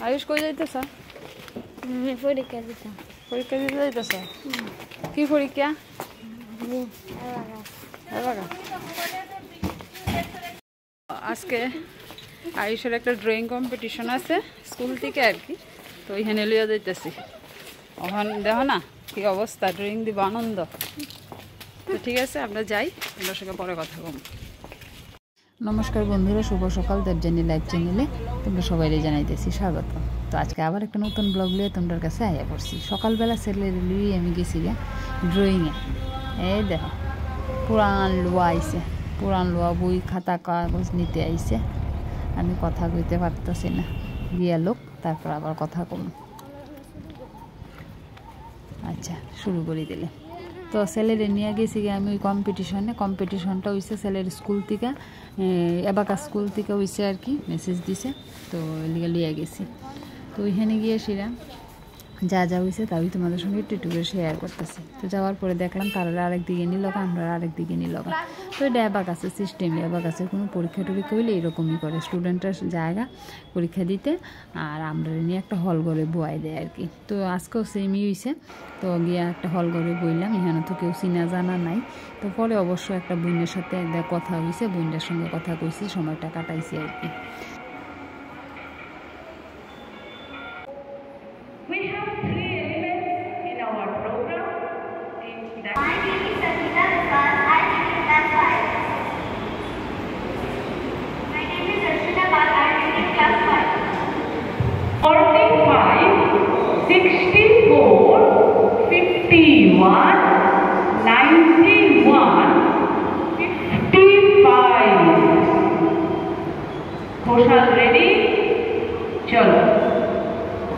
আয়ুষ কই যাইতেছ? পরীক্ষা দিতাম। পরীক্ষা দিতে যাইতেছ? কি পরীক্ষা? আজকে আয়ুষের একটা ড্রয়িং কম্পিটিশন আছে স্কুল থেকে আর কি, তো ওইখানে লিয়ে যাইতেছি। ওখানে দেখো না কি অবস্থা, ড্রয়িং দিব আনন্দ। তো ঠিক আছে, আমরা যাই, তোমার সঙ্গে পরে কথা বলবো। নমস্কার বন্ধুরা, শুভ সকাল। দেবযানী লাইভ চ্যানেলে তোমরা সবাই জানাইতেছি স্বাগত। তো আজকে আবার একটা নতুন ব্লগ নিয়ে তোমাদের কাছে আয়া পড়ছি। সকালবেলা ছেলে লিয়ে আমি গেছি গা ড্রয়িংয়ে। এই দেখো পুরান লোয়া আইছে, পুরান লোয়া বই খাতা কাগজ নিতে আইছে। আমি কথা কইতে পারতেছি না, গিয়া লোক তারপর আবার কথা কম। আচ্ছা শুরু করে দিলে। তো ছেলের নিয়ে গেছি গিয়ে আমি ওই কম্পিটিশনটা হয়েছে ছেলের স্কুল থেকে, এবাকার স্কুল থেকে হয়েছে আর কি, মেসেজ দিছে। তো এদিকে লিয়ে গেছি। তো ওইখানে গিয়ে সেরা যা যা হয়েছে তাই তোমাদের সঙ্গে একটু একটু করে শেয়ার করতেছি। তো যাওয়ার পরে দেখলাম তারা আরেক দিকে নিল, আমরা আরেক দিকে নিল। তো এটা অ্যাবাকাসের সিস্টেমে, অ্যাবাকাসের কোনো পরীক্ষা টরীক্ষা হইলে এরকমই করে, স্টুডেন্টরা জায়গা পরীক্ষা দিতে আর আমরা নিয়ে একটা হল ঘরে বয়াই দেয় আর কি। তো আজকেও সেমই হয়েছে। তো গিয়ে একটা হল ঘরে বইলাম, এখানে তো কেউ চিনা জানা নাই। তো পরে অবশ্য একটা বোনের সাথে কথা হয়েছে, বোনটার সঙ্গে কথা কইছি, সময়টা কাটাইছি আর কি। ঘোষাল রেডি? চলো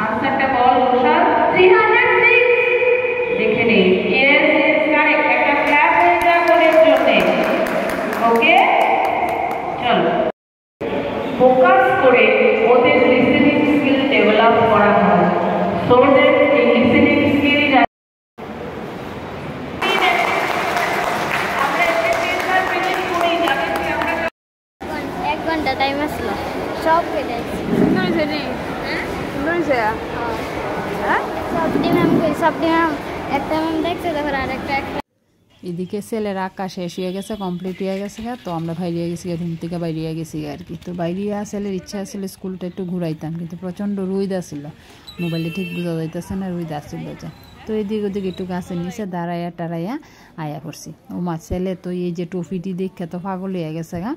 আনসারটা বল ঘোষাল। 306 দেখে নেই। Yes yes correct. একটা ক্ল্যাপ হয়ে যা বোনের জন্য। ওকে চলো, ফোকাস করে ওদের লিসেনিং স্কিল ডেভেলপ করা হয়। সো দ্যাট এই লিসেনিং স্কিল টাইম আসলো সব কেটে একটা ম্যাম দেখছে, তারপর আরেকটা। এদিকে ছেলের আঁকা শেষ হয়ে গেছে, কমপ্লিট হয়ে গেছে। তো আমরা বাইরে গেছি, রুম থেকে বাইরে গেছি আর কি। তো বাইরে ছেলের ইচ্ছা ছিল স্কুলটা একটু ঘুরাইতাম, কিন্তু প্রচণ্ড রোদ আসছিল, মোবাইলে ঠিক বোঝা যাইতেছে না, রোদ আসছিল যে। তো এদিক ওদিকে একটু গাছের নিচে দাঁড়াইয়া টাড়াইয়া আয়া করছি। ও মা ছেলে তো এই যে টুফিটি দেখে তো পাগল হয়ে গেছে গা।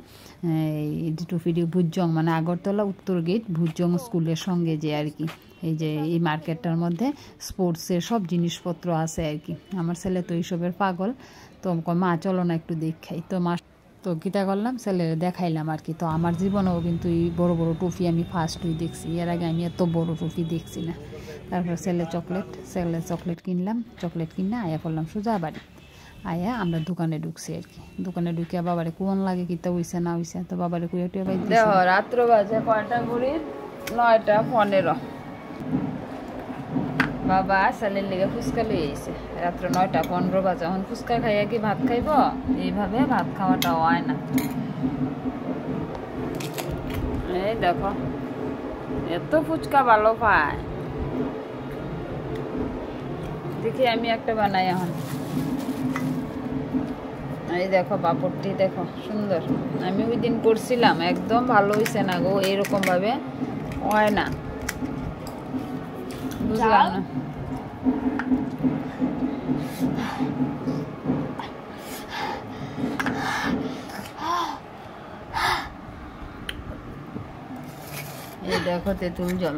এই যে টুফিটি ভুজং মানে আগরতলা উত্তর গেট ভুজং স্কুলের সঙ্গে যে আর কি, এই যে এই মার্কেটটার মধ্যে স্পোর্টসের সব জিনিসপত্র আছে আর কি। আমার ছেলে তো এইসবের পাগল। তো মা চলো না একটু দেখাই। তো মা তো গীতা করলাম, ছেলের দেখাইলাম আর কি। তো আমার জীবনেও কিন্তু এই বড় বড় টুফি আমি ফার্স্টই দেখছি, এর আগে আমি এত বড় টুফি দেখছি না। তারপর ছেলে চকলেট কিনলাম, চকলেট কিনে আয়া পড়লাম সোজা বাড়ি। আয়া আমরা দোকানে ঢুকছি আর কি। দোকানে ঢুকে বাবারে কোন লাগে কিতা হইছে না হইছে, তো বাবারে কুইয়া টুয়া পাই দেখো রাত্র বাজে কয়টা ঘড়ি 9:15। বাবা ছেলের লেগে ফুচকা লই আইছে, রাত্র 9:15 বাজে। এখন ফুচকা খাইয়া কি ভাত খাইব? এইভাবে ভাত খাওয়াটা হয় না। এই দেখো এত ফুচকা ভালো পায়, দেখি আমি একটা বানাই এখন। এই দেখো পাপড়টি দেখো সুন্দর, আমি ওই দিন করছিলাম, একদম ভালো হয়েছে না গো, এইরকম ভাবে হয় না, বুঝলাম না। এই দেখো তেঁতুল জল,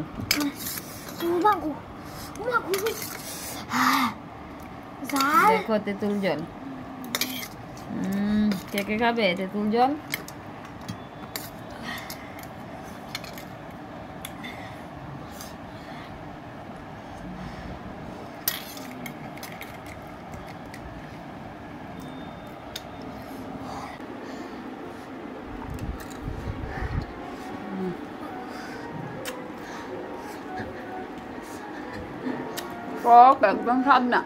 দেখো তেঁতুল জল। কে কে খাবে তেঁতুল জল? একদম স্বাদ না।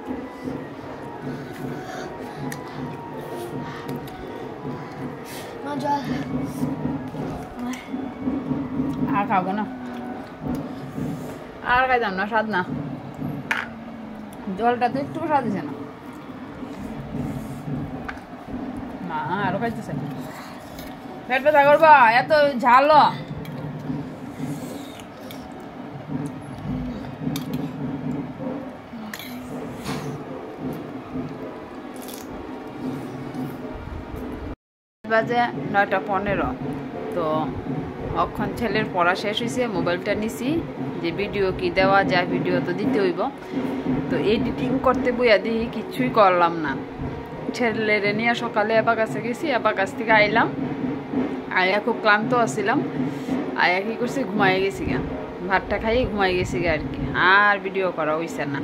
আর খাবো না, আর খাইতাম না, স্বাদ না, জলটা তো একটু স্বাদ দিছে না, মা আরো খাইতেছে, পেট ব্যথা করবা এত ঝালো। বাজে 9:15। তো অক্ষণ ছেলের পড়া শেষ হয়েছে, মোবাইলটা নিছি যে ভিডিও কি দেওয়া যায়, ভিডিও তো দিতে হইব। তো এডিটিং করতে বইয়া দিই কিছুই করলাম না। ছেলেরে নিয়ে সকালে আবার কাছে গেছি, আবার কাছ থেকে আইলাম, আয়া খুব ক্লান্ত আসছিলাম, আয়া কি করছি ঘুমাই গেছি গা, ভাতটা খাইয়ে ঘুমাই গেছি গা আর কি, আর ভিডিও করা হইছে না।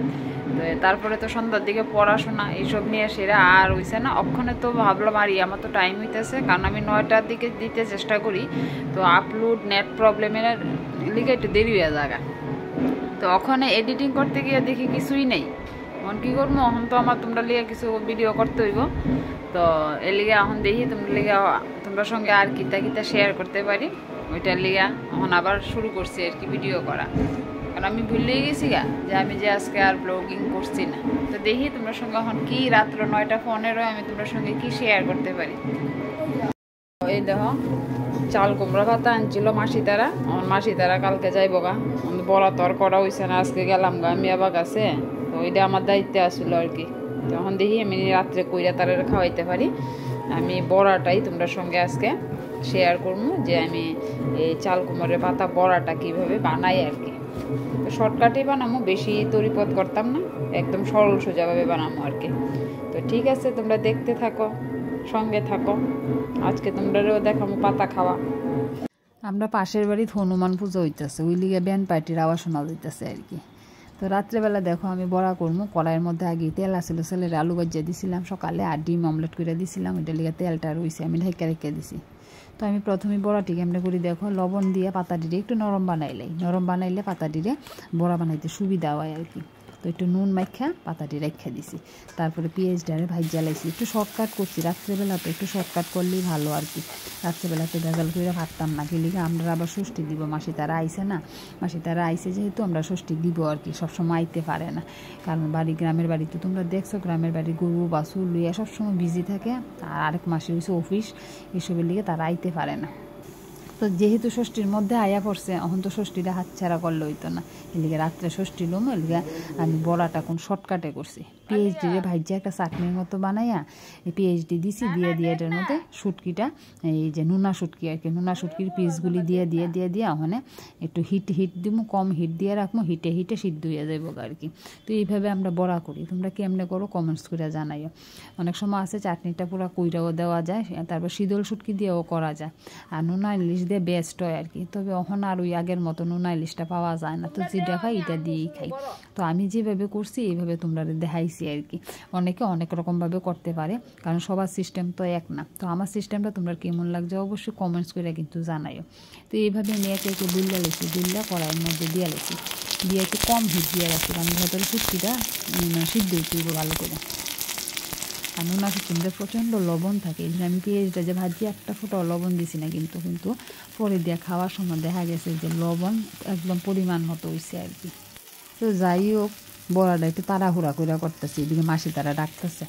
তো তারপরে তো সন্ধ্যার দিকে পড়াশোনা এইসব নিয়ে সেরা আর হইছে না। অক্ষণে তো ভাবলাম আর আমার তো টাইম হইতেছে, কারণ আমি 9টার দিকে দিতে চেষ্টা করি, তো আপলোড নেট প্রবলেমের লিগে একটু দেরি হয়ে জায়গা। তো ওখানে এডিটিং করতে গিয়ে দেখি কিছুই নেই, এখন কী করবো, এখন তো আমার তোমরা লিগে কিছু ভিডিও করতে হইব। তো এর লিগে এখন দেখি তোমরা সঙ্গে আর কিতা শেয়ার করতে পারি, ওইটার লিগে এখন আবার শুরু করছি আর কি ভিডিও করা, কারণ আমি ভুলেই গেছি গা যে আমি যে আজকে আর ব্লগিং করছি না। তো দেখি তোমরা সঙ্গে এখন কি রাত্র 9:15 আমি তোমরা সঙ্গে কি শেয়ার করতে পারি। এই দেখো চাল কুমড়া পাতা আনছিল মাসি তারা, আমার মাসি তারা কালকে যাইব গা, বড়া তো আর করা হয়েছে না, আজকে গেলাম গা আমি আবার কাছে। তো ওইটা আমার দায়িত্বে আসলো আর কি। তখন দেখি আমি রাত্রে কইরা তারা খাওয়াইতে পারি। আমি বড়াটাই তোমরা সঙ্গে আজকে শেয়ার করবো, যে আমি এই চাল কুমড়ের পাতা বড়াটা কীভাবে বানাই আর কি। তো শর্টকাটেই বানাবো, বেশি তরিপথ করতাম না, একদম সরল সোজাভাবে বানাবো আর কি। তো ঠিক আছে, তোমরা দেখতে থাকো, সঙ্গে থাকো, আজকে তোমরাও দেখাবো পাতা খাওয়া। আমরা পাশের বাড়িতে হনুমান পুজো হইতেছে, ওই লিগে ব্যান্ড পার্টির আওয়াজ শোনা যাইতেছে আর কি। তো রাত্রেবেলা দেখো আমি বড়া করবো, কড়াইয়ের মধ্যে আগে তেল আসছিল, ছেলের আলু ভাজিয়া দিছিলাম সকালে, আর ডিম অমলেট করে দিছিলাম, ওইটা লিগে তেলটা রয়েছে, আমি ঢেকে রেখে দিছি। তো আমি প্রথমে বড়াটি কেমনে করি দেখো, লবণ দিয়ে পাতাটিরে একটু নরম বানাইলে পাতাটিরে বড়া বানাইতে সুবিধা হয় আর কি। তো একটু নুন মাখা পাতাটি রেখে দিছি, তারপরে পেঁয়াজটারে ভাজিয়া লাইছি, একটু শর্টকাট করছি রাত্রেবেলা, তো একটু শর্টকাট করলেই ভালো আর কি। রাত্রেবেলা তো ভেজাল করে ভাবতাম না, কি লিগে আমরা আবার ষষ্ঠী দিব, মাসি তারা আইসে না, মাসি তারা আইসে যেহেতু আমরা ষষ্ঠী দিব আর কি, সবসময় আইতে পারে না, কারণ গ্রামের বাড়ি তো তোমরা দেখছো, গ্রামের বাড়ি গরু বাছুর লইয়া সবসময় বিজি থাকে, আর আরেক মাসে হয়েছে অফিস, এসবের লিগে তারা আইতে পারে না। তো যেহেতু ষষ্ঠীর মধ্যে আয়া পড়ছে, এখন তো ষষ্ঠীটা হাতছাড়া করলে হইতো না, এলিগে রাত্রে ষষ্ঠী লোম, এলিগে আমি বড়াটা কোন শর্টকাটে করছি, পিএইচডি রে ভাইজা একটা চাটনির মতো বানাইয়া এই পিএইচডি দিছি, দিয়ে এটার মধ্যে শুটকিটা, এই যে নুনা শুটকি আর কি, নুনা শুটকির পিসগুলি দিয়ে ওখানে একটু হিট দিব, কম হিট দিয়ে রাখবো, হিটে সিদ্ধ হয়ে যাইব আর কি। তো এইভাবে আমরা বড়া করি, তোমরা কেমনে করো কমেন্টস করে জানাইও। অনেক সময় আছে চাটনিটা পুরো কইরাও দেওয়া যায়, তারপর শীতল শুটকি দিয়েও করা যায়, আর নুনা ইলিশ দিয়ে বেস্ট হয় আর কি। তবে এখন আর ওই আগের মতো নুনা ইলিশটা পাওয়া যায় না, তো যেটা খাই এটা দিয়েই খাই। তো আমি যেভাবে করছি এইভাবে তোমরা দেখাইছি আর কি। অনেকে অনেক রকমভাবে করতে পারে, কারণ সবার সিস্টেম তো এক না। তো আমার সিস্টেমটা তোমরা কেমন লাগছে অবশ্যই কমেন্টস করে কিন্তু জানাইও। তো এইভাবে নিয়ে একটু দুল্লা কড়াইয়ের মধ্যে দিয়ে লেছি, দিয়ে একটু কম হিট দিয়ে রাখছি, কারণ ভেতরে শুটকিটা সিদ্ধ হইতে ভালো করে। আর নুনা শুটকিতে প্রচণ্ড লবণ থাকে, এই জন্য আমি পেঁয়াজটা যে ভাজি একটা ফোঁটাও লবণ দিছি না, কিন্তু পরে দিয়ে খাওয়ার সময় দেখা গেছে যে লবণ একদম পরিমাণ মতো হয়েছে আর কি। তো যাই হোক, বড়াটা একটু তাড়াহুড়া করে করতেছে, এদিকে মাসি তারা ডাকতেছে,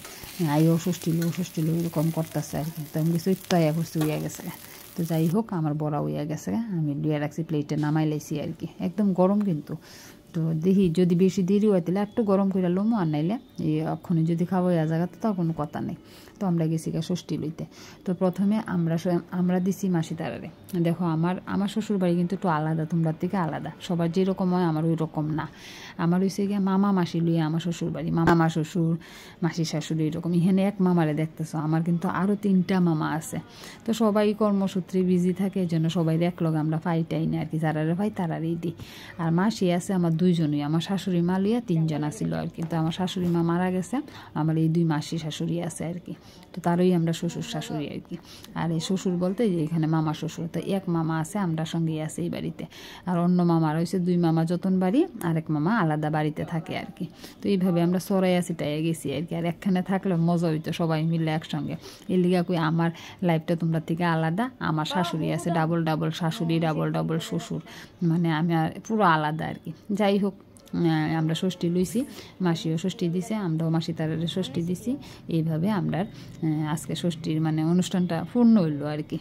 আইও ষষ্ঠী লো এরকম করতেছে আর কি। তো আমি কিছু তৈয়া করছি, হইয়া গেছে। তো যাই হোক, আমার বড়া হইয়া গেছে, আমি লুয়ে রাখছি, প্লেটে নামাই লাইছি আর কি। একদম গরম কিন্তু, তো দেখি যদি বেশি দেরি হয় তাহলে একটু গরম করে লমো, আর নাইলে এই অক্ষণে যদি খাওয়া হয়ে জায়গা তো তার কোনো কথা নেই। তো আমরা গেছি গা ষষ্ঠী লইতে। তো প্রথমে আমরা দিছি মাসি তারারে। দেখো আমার শ্বশুর বাড়ি কিন্তু একটু আলাদা, তোমরা থেকে আলাদা, সবার যেরকম হয় আমার ওই রকম না। আমার হয়েছে গিয়ে মামা মাসি লইয়া আমার শ্বশুর বাড়ি, মামা শ্বশুর মাসি শাশুড়ি এরকম। এখানে এক মামারে দেখতেছো, আমার কিন্তু আরও 3টা মামা আছে। তো সবাই কর্মসূত্রে বিজি থাকে, এই জন্য সবাই একলগে আমরা পাইটাই না আর কি, যারারে পাই তারারই দিই। আর মাসি আছে আমার দুইজনই, আমার শাশুড়ি মা লিয়া 3 জন আছিল আর কি। তো আমার শাশুড়ি মা মারা গেছে, আমার এই 2 মাসি শাশুড়ি আছে আর কি। তো তারই আমরা শ্বশুর শাশুড়ি আর কি। আর এই শ্বশুর বলতে যে এখানে মামা শ্বশুর, তো এক মামা আছে আমরা সঙ্গেই আছে এই বাড়িতে, আর অন্য মামার হয়েছে 2 মামা যতন বাড়ি, আরেক মামা আলাদা বাড়িতে থাকে আর কি। তো এইভাবে আমরা সরাই ছিটাইয়া গেছি আর কি। আর একখানে থাকলে মজা হইতো সবাই মিলে একসঙ্গে। এর লিগা কই আমার লাইফটা তোমরা থেকে আলাদা, আমার শাশুড়ি আছে ডাবল ডাবল শাশুড়ি, ডাবল ডাবল শ্বশুর, মানে আমি পুরো আলাদা আর কি। যাই হোক, আমরা ষষ্ঠী লইছি, মাসিও ষষ্ঠী দিছে, আমরাও মাসি তারারে ষষ্ঠী দিছি। এইভাবে আমরা আজকে ষষ্ঠীর মানে অনুষ্ঠানটা পূর্ণ হইলো আর কি।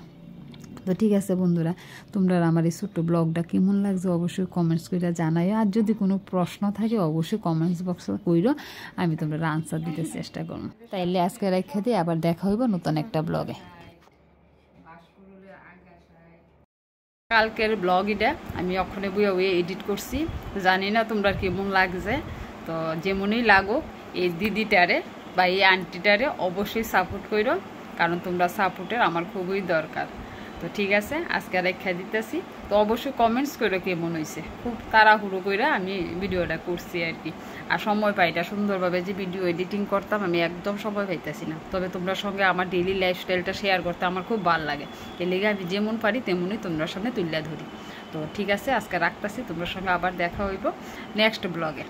তো ঠিক আছে বন্ধুরা, তোমরা আমার এই ছোট্ট ব্লগটা কেমন লাগছে অবশ্যই কমেন্টস করে জানাইও। আর যদি কোনো প্রশ্ন থাকে অবশ্যই কমেন্টস বক্সে কইরো, আমি তোমরা আনসার দিতে চেষ্টা করব। তাইলে আজকে রেখে দিয়ে আবার দেখা হইব নতুন একটা ব্লগে। কালকের ব্লগ এটা আমি ওখানে বইয়া এডিট করছি, জানি না তোমরা কেমন লাগছে। তো যেমনই লাগুক এই দিদিটারে বা এই আন্টিটারে অবশ্যই সাপোর্ট করো, কারণ তোমরা সাপোর্টের আমার খুবই দরকার। তো ঠিক আছে, আজকে রেখা দিতেছি। তো অবশ্যই কমেন্টস করো কেমন হয়েছে। খুব তাড়াহুড়ো করে আমি ভিডিওটা করছি আর কি, আর সময় পাইটা সুন্দরভাবে যে ভিডিও এডিটিং করতাম আমি একদম সময় পাইতেছি না। তবে তোমরা সঙ্গে আমার ডেইলি লাইফস্টাইলটা শেয়ার করতে আমার খুব ভালো লাগে, এর লেগে আমি যেমন পারি তেমনই তোমরা সামনে তুলে ধরি। তো ঠিক আছে, আজকে রাখতেছি, তোমরা সঙ্গে আবার দেখা হইব নেক্সট ব্লগে।